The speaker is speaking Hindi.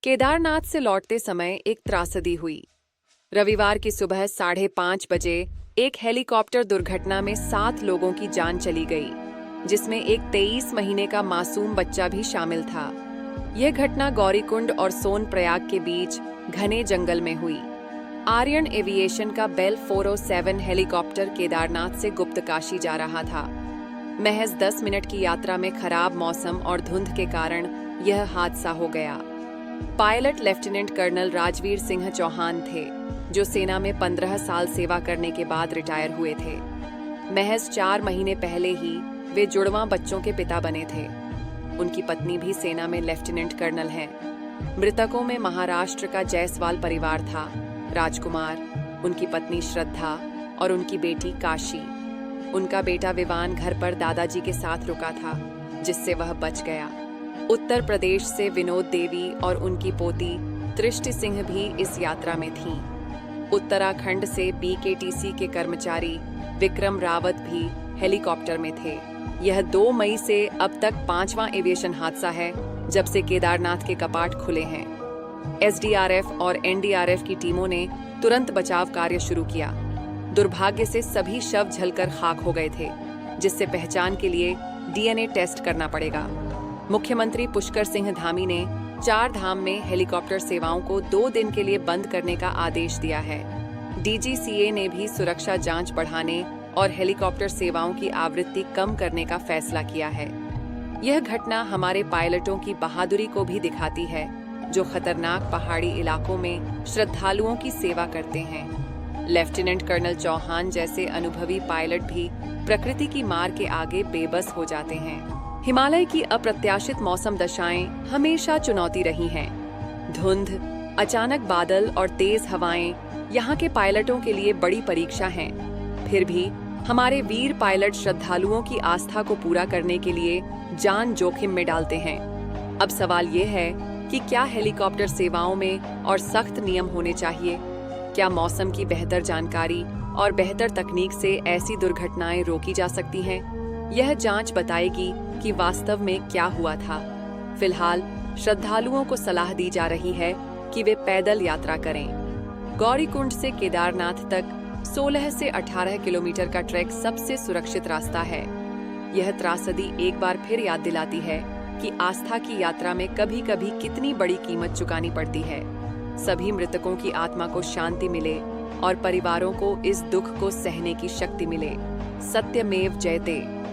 केदारनाथ से लौटते समय एक त्रासदी हुई। रविवार की सुबह 5:30 बजे एक हेलीकॉप्टर दुर्घटना में 7 लोगों की जान चली गई, जिसमें एक 23 महीने का मासूम बच्चा भी शामिल था। यह घटना गौरीकुंड और सोनप्रयाग के बीच घने जंगल में हुई। आर्यन एविएशन का बेल 407 हेलीकॉप्टर केदारनाथ से गुप्तकाशी जा रहा था। महज 10 मिनट की यात्रा में खराब मौसम और धुंध के कारण यह हादसा हो गया। Pilot lieutenant colonel Rajveer Singh Chauhan थे, जो सेना में 15 साल सेवा करने के बाद रिटायर हुए थे। महज 4 महीने पहले ही वे जुड़वां बच्चों के पिता बने थे। उनकी पत्नी भी सेना में लेफ्टिनेंट कर्नल हैं। मृतकों में महाराष्ट्र का जायसवाल परिवार था, राजकुमार, उनकी पत्नी श्रद्धा और उनकी बेटी काशी। उनका बेटा विवान घर पर दादाजी के साथ रुका था, जिससे वह बच गया। उत्तर प्रदेश से विनोद देवी और उनकी पोती तृष्टि सिंह भी इस यात्रा में थीं। उत्तराखंड से बीकेटीसी के कर्मचारी विक्रम रावत भी हेलीकॉप्टर में थे। यह 2 मई से अब तक 5वां एविएशन हादसा है जब से केदारनाथ के कपाट खुले हैं। एसडीआरएफ और एनडीआरएफ की टीमों ने तुरंत बचाव कार्य शुरू किया। दुर्भाग्य से सभी शव जलकर खाक हो गए थे, जिससे पहचान के लिए डीएनए टेस्ट करना पड़ेगा। मुख्यमंत्री पुष्कर सिंह धामी ने 4 धाम में हेलीकॉप्टर सेवाओं को 2 दिन के लिए बंद करने का आदेश दिया है। डीजीसीए ने भी सुरक्षा जांच बढ़ाने और हेलीकॉप्टर सेवाओं की आवृत्ति कम करने का फैसला किया है। यह घटना हमारे पायलटों की बहादुरी को भी दिखाती है, जो खतरनाक पहाड़ी इलाकों में श्रद्धालुओं की सेवा करते हैं। लेफ्टिनेंट कर्नल चौहान जैसे अनुभवी पायलट भी प्रकृति की मार के आगे बेबस हो जाते हैं। हिमालय की अप्रत्याशित मौसम दशाएं हमेशा चुनौती रही हैं। धुंध, अचानक बादल और तेज हवाएं यहाँ के पायलटों के लिए बड़ी परीक्षा हैं। फिर भी हमारे वीर पायलट श्रद्धालुओं की आस्था को पूरा करने के लिए जान जोखिम में डालते हैं। अब सवाल ये है कि क्या हेलीकॉप्टर सेवाओं में और सख्त नियम होने चाहिए? क्या मौसम की बेहतर जानकारी और बेहतर तकनीक से ऐसी दुर्घटनाएं रोकी जा सकती हैं? यह जांच बताएगी कि वास्तव में क्या हुआ था। फिलहाल श्रद्धालुओं को सलाह दी जा रही है कि वे पैदल यात्रा करें। गौरीकुंड से केदारनाथ तक 16 से 18 किलोमीटर का ट्रैक सबसे सुरक्षित रास्ता है। यह त्रासदी एक बार फिर याद दिलाती है कि आस्था की यात्रा में कभी-कभी कितनी बड़ी कीमत चुकानी पड़ती है। सभी मृतकों की आत्मा को शांति मिले और परिवारों को इस दुख को सहने की शक्ति मिले। सत्यमेव जयते।